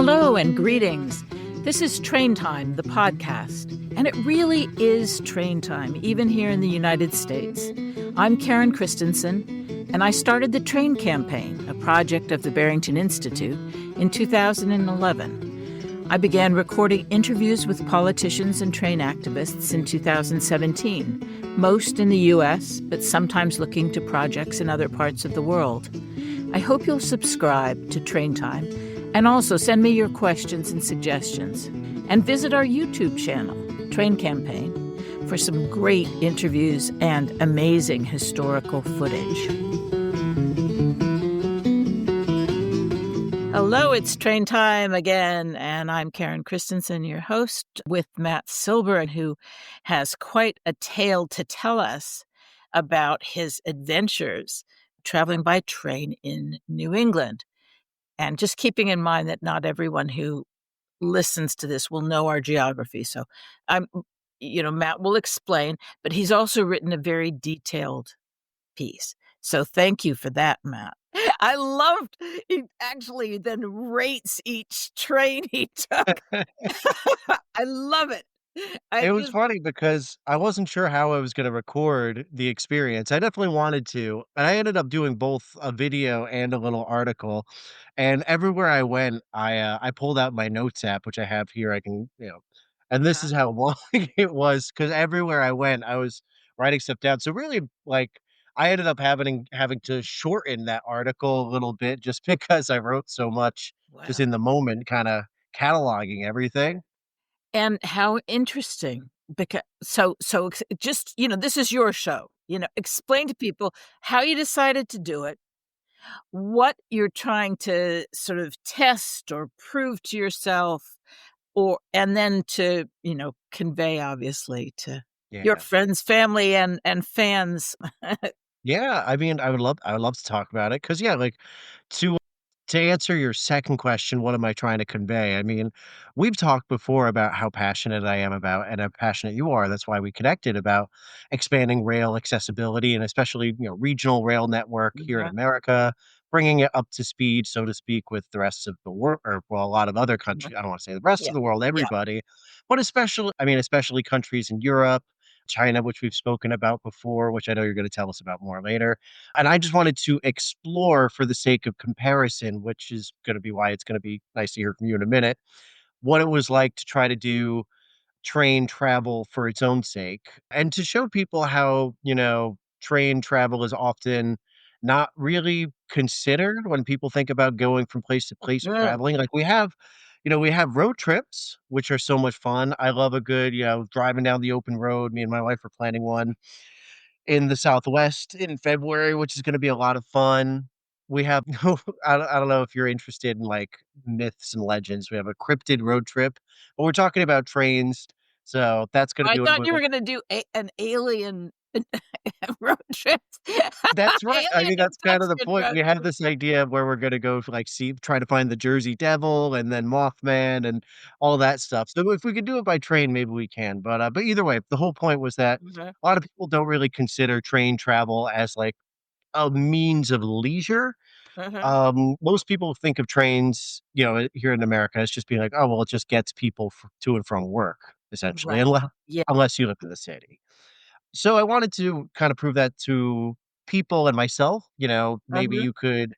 Hello and greetings. This is Train Time, the podcast, and it really is train time, even here in the United States. I'm Karen Christensen, and I started the Train Campaign, a project of the Barrington Institute, in 2011. I began recording interviews with politicians and train activists in 2017, most in the U.S., but sometimes looking to projects in other parts of the world. I hope you'll subscribe to Train Time and also send me your questions and suggestions. And visit our YouTube channel, Train Campaign, for some great interviews and amazing historical footage. Hello, it's Train Time again, and I'm Karen Christensen, your host, with Matt Silber, who has quite a tale to tell us about his adventures traveling by train in New England. And just keeping in mind that not everyone who listens to this will know our geography. So Matt will explain, but he's also written a very detailed piece. So thank you for that, Matt. I loved he actually then rates each train he took. I love it. It was funny because I wasn't sure how I was gonna record the experience. I definitely wanted to, and I ended up doing both a video and a little article, and everywhere I went, I pulled out my notes app, which I have here, I can, and this is how long it was. Because everywhere I went, I was writing stuff down. So really, like, I ended up having to shorten that article a little bit just because I wrote so much just Wow. in the moment, kinda cataloging everything. And how interesting. Because just, this is your show. Explain to people how you decided to do it, what you're trying to sort of test or prove to yourself, and then to, convey obviously to your Yeah. friends, family, and fans. Yeah, I mean, I would love to talk about it because, yeah, like, to to answer your second question, what am I trying to convey? I mean, we've talked before about how passionate I am about and how passionate you are. That's why we connected about expanding rail accessibility and especially, regional rail network here in Mhm, America, bringing it up to speed, so to speak, with the rest of the world, or well, a lot of other mhm. countries. I don't want to say the rest Yeah, of the world, yeah. everybody, but especially countries in Europe, China, which we've spoken about before, which I know you're going to tell us about more later. And I just wanted to explore for the sake of comparison, which is going to be why it's going to be nice to hear from you in a minute, what it was like to try to do train travel for its own sake and to show people how, train travel is often not really considered when people think about going from place to place or Mm, traveling. Like we have road trips, which are so much fun. I love a good, driving down the open road. Me and my wife are planning one in the Southwest in February, which is gonna be a lot of fun. We have I don't know if you're interested in, like, myths and legends. We have a cryptid road trip, but we're talking about trains, so that's gonna I be what thought you were we'll. gonna do an alien road trip. That's right. I Alien mean, that's kind of the abduction point. road We had trip. this idea of where we're gonna go to, like, try to find the Jersey Devil and then Mothman and all that stuff. So if we could do it by train, maybe we can, but either way, the whole point was that Mhm, a lot of people don't really consider train travel as, like, a means of leisure. mhm. Most people think of trains, here in America as just being like, "Oh, well, it just gets people to and from work," essentially, Right. Yeah. unless you live in the city. So I wanted to kind of prove that to people and myself, maybe Mhm, you could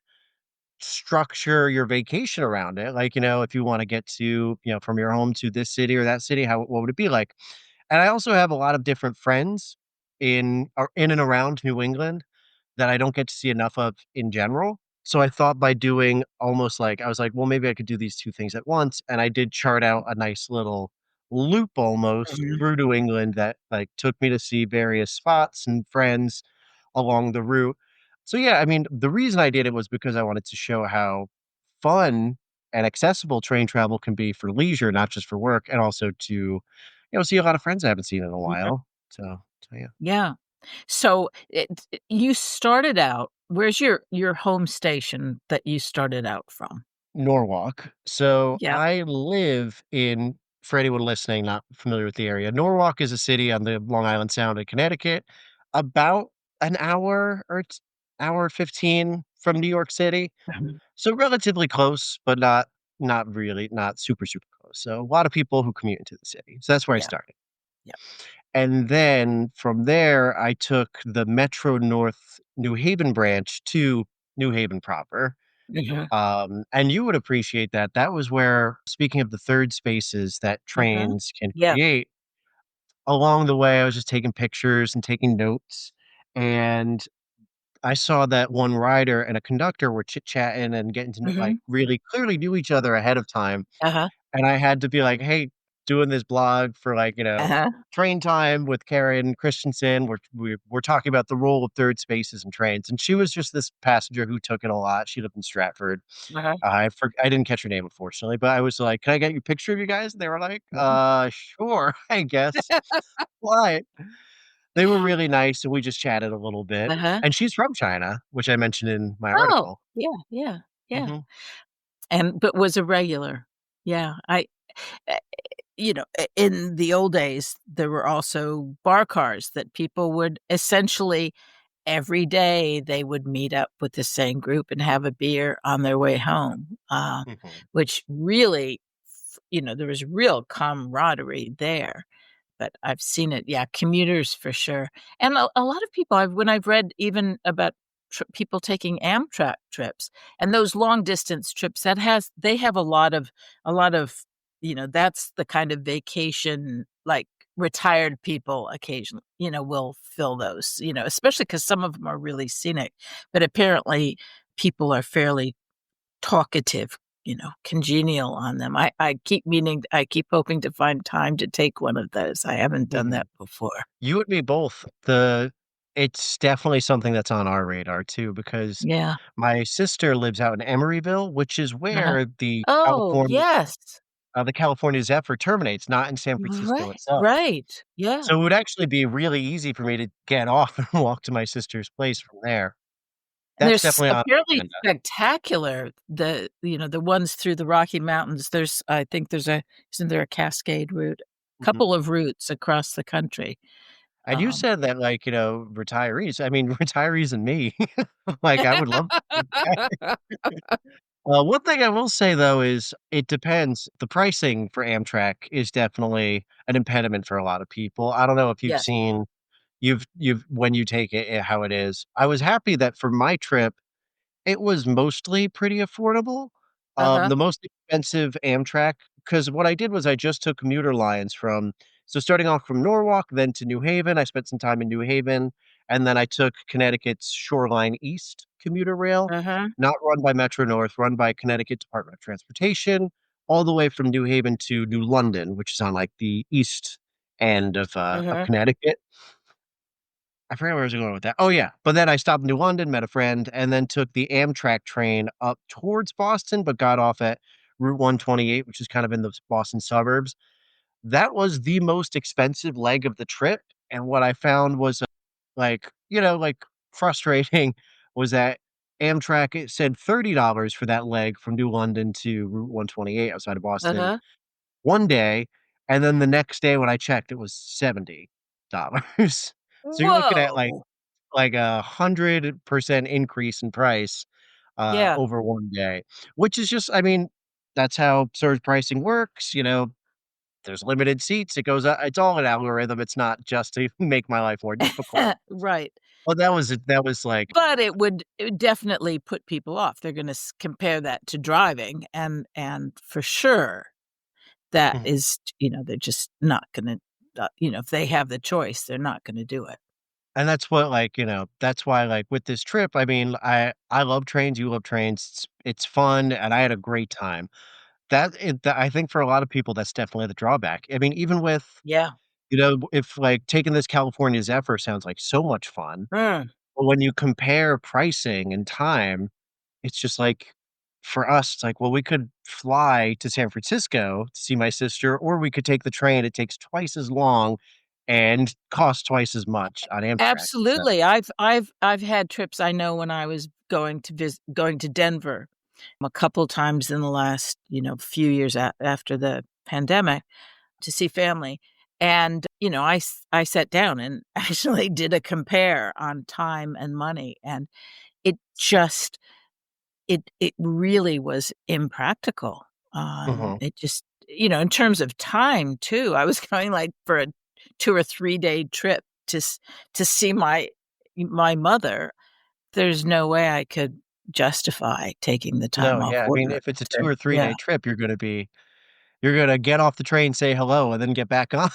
structure your vacation around it. Like, if you wanna get to, from your home to this city or that city, what would it be like? And I also have a lot of different friends in and around New England that I don't get to see enough of in general. So I thought by doing almost like I was like, "Well, maybe I could do these 2 things at once," and I did chart out a nice little loop almost mhm. through New England that, like, took me to see various spots and friends along the route. So, yeah, I mean, the reason I did it was because I wanted to show how fun and accessible train travel can be for leisure, not just for work, and also to, see a lot of friends I haven't seen in a Mhm. while. So yeah. Yeah. So you started out, where's your home station that you started out from? Norwalk. So Yeah. I live in for anyone listening not familiar with the area, Norwalk is a city on the Long Island Sound in Connecticut, about an hour or hour 15 from New York City. Mhm. So relatively close, but not not really, not super, super close. So a lot of people who commute into the city. So that's where I Yeah, started. yeah. And then from there, I took the Metro North New Haven branch to New Haven proper. Mhm, And you would appreciate that. That was where, speaking of the third spaces that mhm. trains can Yeah. create, along the way, I was just taking pictures and taking notes. And I saw that one rider and a conductor were chit-chatting and getting to know, like, Mhm. really clearly knew each other ahead of time, Uh-huh, and I had to be like, "Hey, doing this blog for, like, uh-huh, train time with Karen Christensen. We're talking about the role of third spaces in trains," and she was just this passenger who took it a lot. She lived in Stratford. uh-huh. I didn't catch her name, unfortunately, but I was like, "Can I get your picture of you guys?" And they were like, Mhm. Sure, I guess. Why?" They were really nice, and we just chatted a little bit, Uh-huh. and she's from China, which I mentioned in my Oh, article. yeah, yeah, yeah. Mhm, And but was a regular. Yeah, eh, in the old days, there were also bar cars that people would essentially every day they would meet up with the same group and have a beer on their way home, mhm, which really, there was real camaraderie there. But I've seen it, yeah, commuters for sure, and a lot of people when I've read even about people taking Amtrak trips and those long distance trips, they have a lot of, that's the kind of vacation, like, retired people occasionally, will fill those, especially because some of them are really scenic, but apparently people are fairly talkative, congenial on them. I keep hoping to find time to take one of those. I haven't done mhm. that before. You and me both. It's definitely something that's on our radar too, because Yeah. my sister lives out in Emeryville, which is Uh-huh. where Oh, yes. The California Zephyr terminates, not in San Francisco Right, itself. right. Yeah. So it would actually be really easy for me to get off and walk to my sister's place from there. And That's there's definitely on the apparently agenda. spectacular, the ones through the Rocky Mountains. I think isn't there a Cascade route? Mhm. Couple of routes across the country. And you Um said that, like, retirees, I mean, retirees and me, like, I would love one thing I will say, though, is it depends. The pricing for Amtrak is definitely an impediment for a lot of people. I don't know if Yes. you've when you take it, how it is. I was happy that for my trip, it was mostly pretty affordable. Uh-huh, The most expensive Amtrak, because what I did was I just took commuter lines starting off from Norwalk, then to New Haven. I spent some time in New Haven, and then I took Connecticut's Shoreline East commuter rail, uh-huh, not run by Metro North, run by Connecticut Department of Transportation, all the way from New Haven to New London, which is on, like, the east end of uh-huh, Connecticut. I forgot where I was going with that. Oh, yeah, but then I stopped in New London, met a friend, and then took the Amtrak train up towards Boston, but got off at Route 128, which is kind of in the Boston suburbs. That was the most expensive leg of the trip, and what I found was, like, frustrating was that Amtrak, it said $30 for that leg from New London to Route 128 outside of Boston uh-huh. one day, and then the next day when I checked, it was $70. So you're looking at, Whoa! like a 100% increase in price, Yeah. over one day, which is just, I mean, that's how surge pricing works, there's limited seats, it goes it's all an algorithm, it's not just to make my life more difficult. Right. Well, that was like But it would definitely put people off. They're gonna compare that to driving, and for sure, that mhm. is they're just not gonna, if they have the choice, they're not gonna do it. And that's what, that's why, like, with this trip, I mean, I love trains, you love trains, it's fun, and I had a great time. I think for a lot of people, that's definitely the drawback. I mean, even with, Yeah. if, like, taking this California Zephyr sounds like so much fun, Mm. but when you compare pricing and time, it's just like, for us, it's like, well, we could fly to San Francisco to see my sister, or we could take the train, it takes twice as long and costs twice as much on Amtrak, so Absolutely. I've had trips, I know, when I was going to Denver a couple times in the last, few years after the pandemic to see family. And, I sat down and actually did a compare on time and money. And it just, it really was impractical. Mhm. It just in terms of time too, I was going, like, for a 2 or 3-day trip to see my mother. There's no way I could justify taking the time No, off yeah, I mean, work if it's a 2 to or 3 yeah. day trip, you're gonna get off the train, say hello, and then get back on,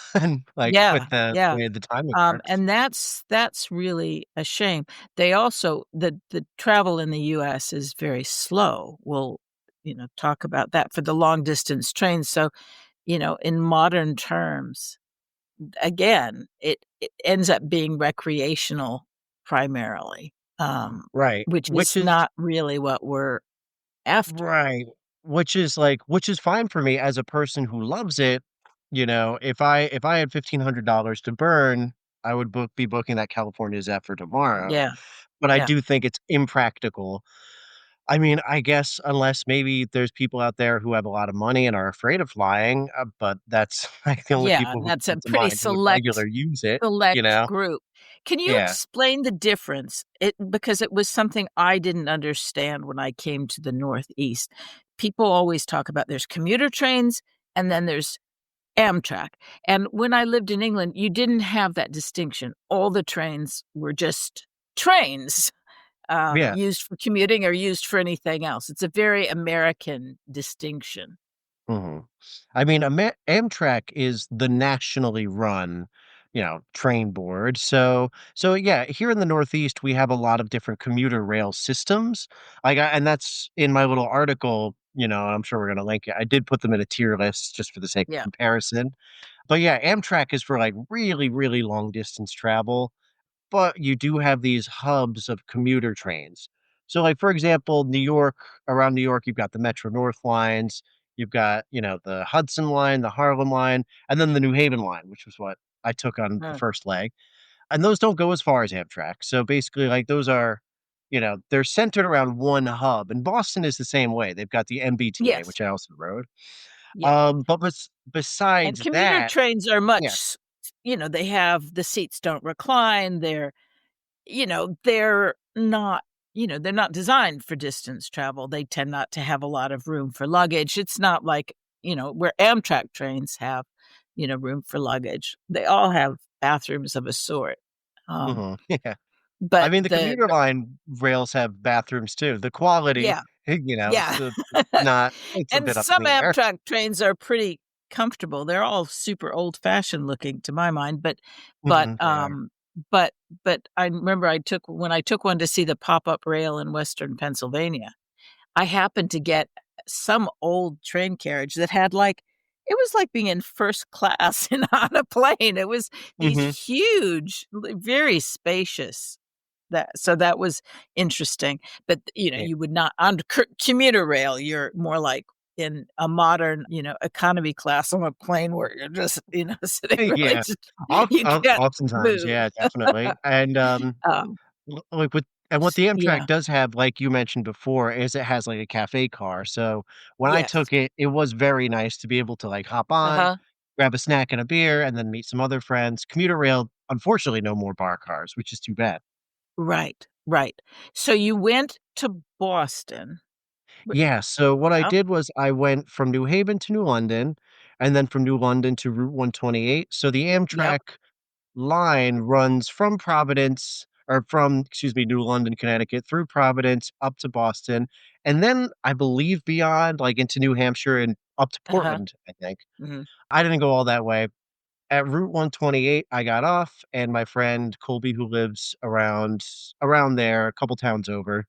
like, with Yeah, the yeah. way the timing works. And that's really a shame. They also the travel in the US is very slow. We'll, talk about that for the long distance trains. So, in modern terms, again, it ends up being recreational primarily, Right, which which is is not really what we're after. right, which is fine for me as a person who loves it, if I had $1,500 to burn, I would be booking that California Zephyr tomorrow, Yeah, but I yeah, do think it's impractical. I mean, I guess unless maybe there's people out there who have a lot of money and are afraid of flying, but that's, like, the only yeah, people and who that's a come to pretty mind who would regular use it, you select know? group. Can you Yeah. explain the difference? Because it was something I didn't understand when I came to the Northeast. People always talk about there's commuter trains and then there's Amtrak. And when I lived in England, you didn't have that distinction. All the trains were just trains, Yeah. used for commuting or used for anything else. It's a very American distinction. Mhm. I mean, Amtrak is the nationally run, train board. So yeah, here in the Northeast, we have a lot of different commuter rail systems. And that's in my little article. I'm sure we're gonna link it. I did put them in a tier list just for the sake of Yeah. comparison. But yeah, Amtrak is for like really, really long distance travel. But you do have these hubs of commuter trains. So, like, for example, around New York, you've got the Metro North lines, you've got, the Hudson line, the Harlem line, and then the New Haven line, which was what I took on the Mm. first leg. And those don't go as far as Amtrak. So basically, like, those are, they're centered around one hub. And Boston is the same way. They've got the MBTA, Yes. which I also rode. Yeah. But And besides commuter that, trains are yeah, they have the seats don't recline, they're not they're not designed for distance travel, they tend not to have a lot of room for luggage, it's not like, where Amtrak trains have, room for luggage. They all have bathrooms of a sort, um, yeah. I but mean, the commuter line rails have bathrooms too. The quality, yeah, yeah. it's not it's a And bit up in some the air. Amtrak trains are pretty comfortable. They're all super old-fashioned looking to my mind, but, Mhm, they are. um, but but I remember I took one to see the pop-up rail in Western Pennsylvania, I happened to get some old train carriage that had, like it was like being in first class and on a plane. It was these Mhm, huge, very spacious that was interesting, but, yeah. you would not on commuter rail, you're more like in a modern, economy class on a plane where you're just, sitting really Yeah. just you can't Oftentimes, move. yeah, definitely. And, Um, like, what the yeah, Amtrak does have, like you mentioned before, is it has, like, a cafe car. So, when I yes. took it, it was very nice to be able to, like, hop on, Uh-huh. grab a snack and a beer, and then meet some other friends. Commuter rail, unfortunately, no more bar cars, which is too bad. Right, right. So you went to Boston. W Yeah, so what I oh, did was I went from New Haven to New London, and then from New London to Route 128. So the yep, Amtrak line runs from Providence or from, excuse me, New London, Connecticut, through Providence up to Boston, and then I believe beyond, like, into New Hampshire and up to uh-huh, Portland, I think. mhm. I didn't go all that way. At Route 128, I got off, and my friend Colby, who lives around there, a couple towns over,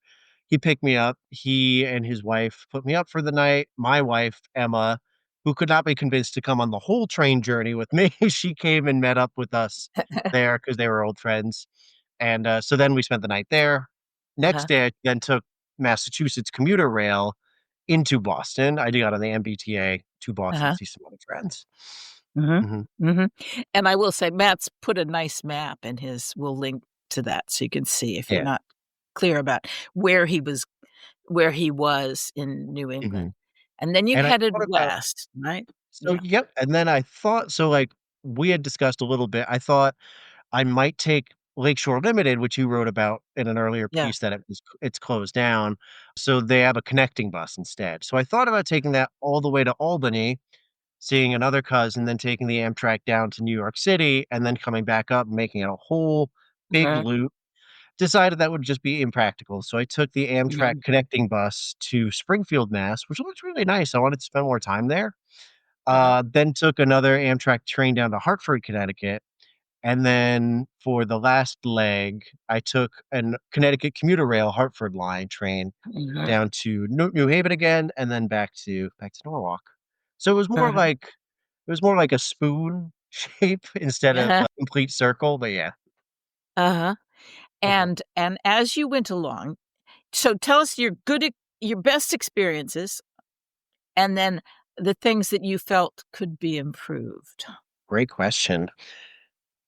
he picked me up. He and his wife put me up for the night. My wife, Emma, who could not be convinced to come on the whole train journey with me, she came and met up with us there because they were old friends. And, so then we spent the night there. Next Uh-huh, day, I then took Massachusetts commuter rail into Boston. I got on the MBTA to Boston to uh-huh, see some other friends. mhm, Mhm. mhm, and I will say Matt's put a nice map in his we'll link to that so you can see if you're Yeah. not clear about where he was where he was in New England, Mhm. and then you And I headed thought about west, right? so Yeah, yep, and then I thought so, like, we had discussed a little bit, I thought I might take Lakeshore Limited, which you wrote about in an earlier Yeah. piece that it's closed down, so they have a connecting bus instead. So I thought about taking that all the way to Albany, seeing another cousin, then taking the Amtrak down to New York City, and then coming back up and making it a whole big Uh-huh. loop. Decided that would just be impractical, so I took the Amtrak Mhm. connecting bus to Springfield, Mass, which looks really nice. I wanted to spend more time there. Uh-huh. Then took another Amtrak train down to Hartford, Connecticut, and then for the last leg, I took an Connecticut commuter rail Hartford line train Mhm. down to New Haven again, and then back to Norwalk. So Uh-huh. it was more like a spoon shape instead of Uh-huh. a complete circle, but yeah. Uh-huh. Mhm. And as you went along, so tell us your best experiences and then the things that you felt could be improved. Great question.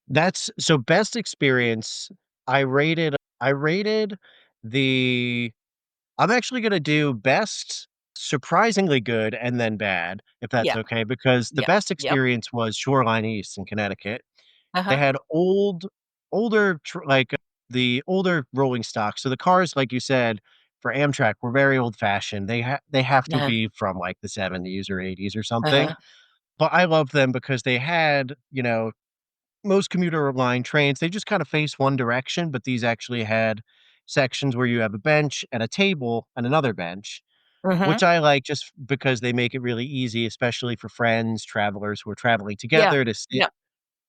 That's so best experience, I rated the I'm actually gonna do best, surprisingly good, and then bad, if that's Yeah. okay, because the Yeah. best Yep. experience was Shoreline East in Connecticut. They Uh-huh. had the older rolling stock, so the cars, like you said, for Amtrak were very old-fashioned. They have to Uh-huh. be from, like, the '70s or '80s or something, Uh-huh. but I love them because they had, most commuter line trains, they just kinda face one direction, but these actually had sections where you have a bench and a table and another bench, Mhm. which I like just because they make it really easy, especially for friends, travelers who are traveling Yeah. together to sit, Yeah.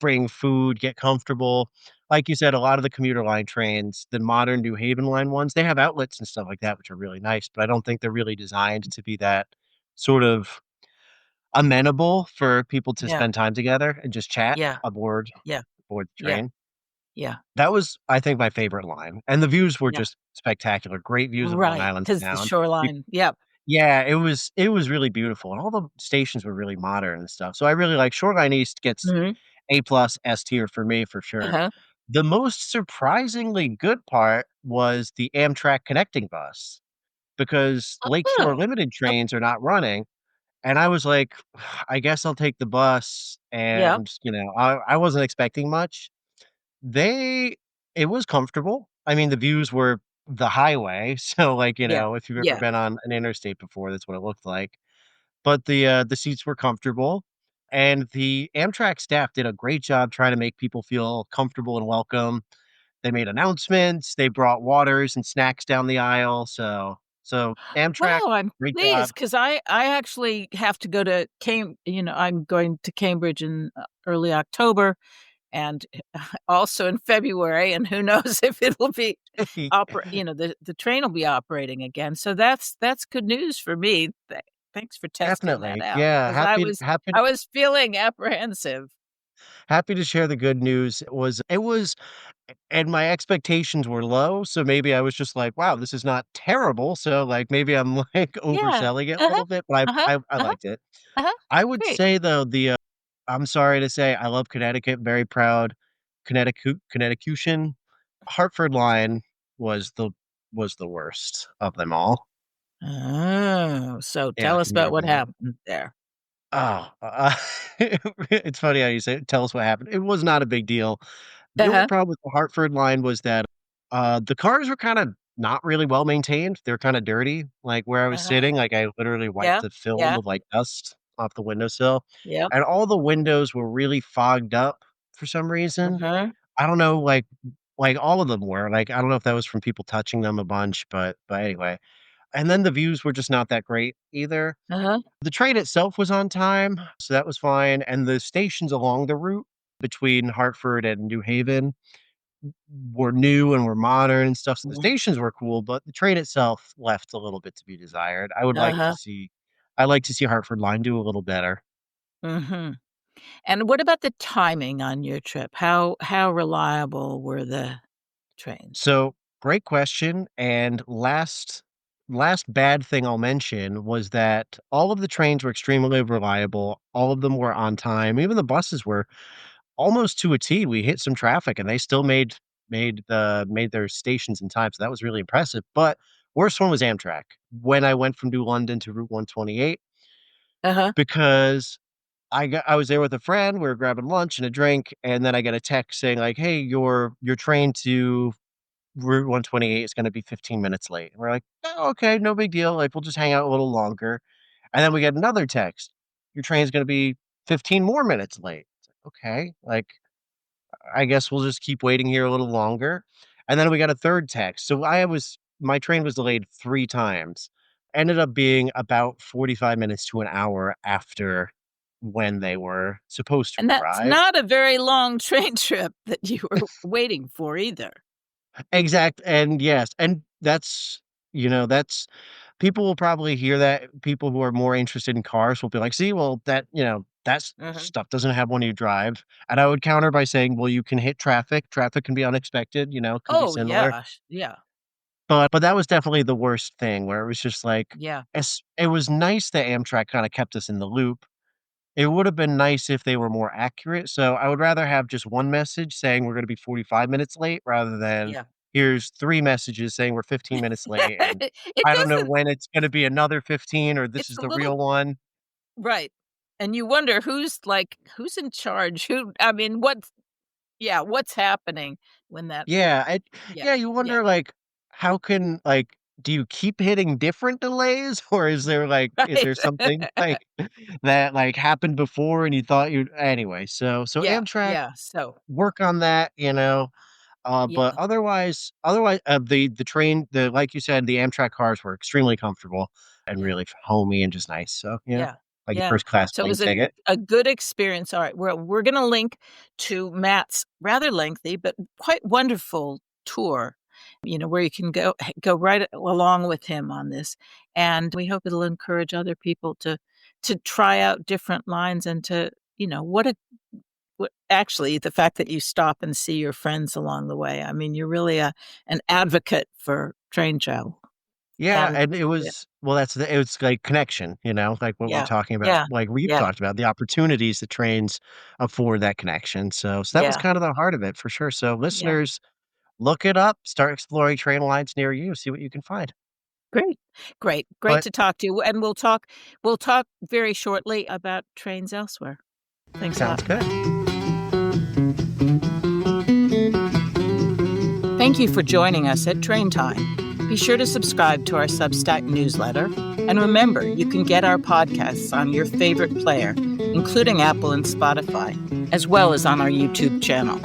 bring food, get comfortable. Like you said, a lot of the commuter line trains, the modern New Haven line ones, they have outlets and stuff like that, which are really nice, but I don't think they're really designed to be that sort of amenable for people to Yeah. spend time together and just chat Yeah. Yeah. aboard the Yeah. train. Yeah. That was, I think, my favorite line, and the views were Yeah. just spectacular. Great views of Long Right. Island Because the Sound. You shoreline. Yep. Yeah, it was really beautiful, and all the stations were really modern and stuff, so I really like Shoreline East gets Mhm. A plus, S tier for me for sure. Uh-huh. The most surprisingly good part was the Amtrak connecting bus, because Lakeshore Oh. Limited Oh, trains are not running, and I was like, "I guess I'll take the bus," yep. and, I wasn't expecting much. They It was comfortable. I mean, the views were the highway, so, like, Yeah. if you've ever Yeah. been on an interstate before, that's what it looked like. But the seats were comfortable, and the Amtrak staff did a great job trying to make people feel comfortable and welcome. They made announcements, they brought waters and snacks down the aisle, so Amtrak, Wow, I'm great job. pleased because I actually have to go to I'm going to Cambridge in, early October and also in February, and who knows if it'll be the train will be operating again, so that's good news for me. Thanks for testing that Definitely. out Yeah, because I was feeling apprehensive. happy to share the good news. It was and my expectations were low, so maybe I was just like, "Wow, this is not terrible." So, like, maybe I'm, like, Yeah. overselling it a Uh-huh. little bit, but Uh-huh. I Uh-huh. liked it. Uh-huh. I would Great. say, though, I'm sorry to say, I love Connecticut, very proud Connecticutian. Hartford line was the was the worst of them all Oh, so in a tell us about commuter what rail. happened there. Oh, it's funny how you say tell us what happened. It was not a big deal. The only Uh-huh. problem with the Hartford line was that, the cars were kinda not really well maintained. They're kinda dirty, like, where I was Uh-huh. sitting, like, I literally wiped Yeah. the film Yeah. of, like, dust off the windowsill, Yep. and all the windows were really fogged up for some reason. Uh-huh. I don't know, like, all of them were, like, I don't know if that was from people touching them a bunch, but anyway. And then the views were just not that great either. Uh-huh. The train itself was on time, so that was fine, and the stations along the route between Hartford and New Haven were new and were modern and stuff, so the Mhm. stations were cool, but the train itself left a little bit to be desired. Uh-huh. I'd like to see Hartford Line do a little better. Mhm. And what about the timing on your trip? How reliable were the trains? So, great question, and last bad thing I'll mention was that all of the trains were extremely reliable, all of them were on time, even the buses were almost to a T. We hit some traffic and they still made their stations in time, so that was really impressive, but worst one was Amtrak. When I went from New London to Route 128, Uh-huh. because I was there with a friend, we were grabbing lunch and a drink, and then I get a text saying like, "Hey, your train to Route 128 is gonna be 15 minutes late." And we're like, "Oh, okay, no big deal, like, we'll just hang out a little longer." And then we get another text, "Your train's gonna be 15 more minutes late." It's like, "Okay, like, I guess we'll just keep waiting here a little longer." And then we got a third text. So my train was delayed 3 times. Ended up being about 45 minutes to an hour after when they were supposed to And that's arrive. not a very long train trip that you were waiting for either. And yes, and that's people will probably hear that. People who are more interested in cars will be like, "See, well, that Uh-huh. stuff doesn't happen when you drive." And I would counter by saying, "Well, you can hit traffic. Traffic can be unexpected, it can be Oh, similar." yeah, yeah, But that was definitely the worst thing where it was just like, yeah, it was nice that Amtrak kinda kept us in the loop. It would have been nice if they were more accurate, so I would rather have just one message saying we're gonna be 45 minutes late rather than, yeah. here's 3 messages saying we're 15 minutes late, and It I don't know doesn't when it's gonna be another 15 or this it's is a the little real one. right, and you wonder who's in charge? Who I mean, what's happening when that Yeah, yeah, yeah, you yeah, wonder, like, how can like, do you keep hitting different delays, or is right. there something, like, that, like, happened before and you thought you'd anyway, so Yeah, Amtrak, yeah, so work on that, but yeah, otherwise, the train the like you said, the Amtrak cars were extremely comfortable and yeah. really homey and just nice, so, yeah, Yeah, like a yeah. first class So it plane was ticket. a good experience. All right, we're gonna link to Matt's rather lengthy but quite wonderful tour, where you can go right along with him on this, and we hope it'll encourage other people to try out different lines and to, what actually, the fact that you stop and see your friends along the way. I mean, you're really an advocate for train travel. Yeah, And and it yeah, was well, it was like connection, like what we're yeah, talking about, yeah, like we've yeah, talked about, the opportunities the trains afford that connection, so that was yeah, kind of the heart of it for sure, so yeah. listeners, look it up, start exploring train lines near you, see what you can find. Great. Great But to talk to you, and we'll talk very shortly about trains elsewhere. Thanks a lot, sounds good. Matt. Thank you for joining us at Train Time. Be sure to subscribe to our Substack newsletter, and remember, you can get our podcasts on your favorite player, including Apple and Spotify, as well as on our YouTube channel.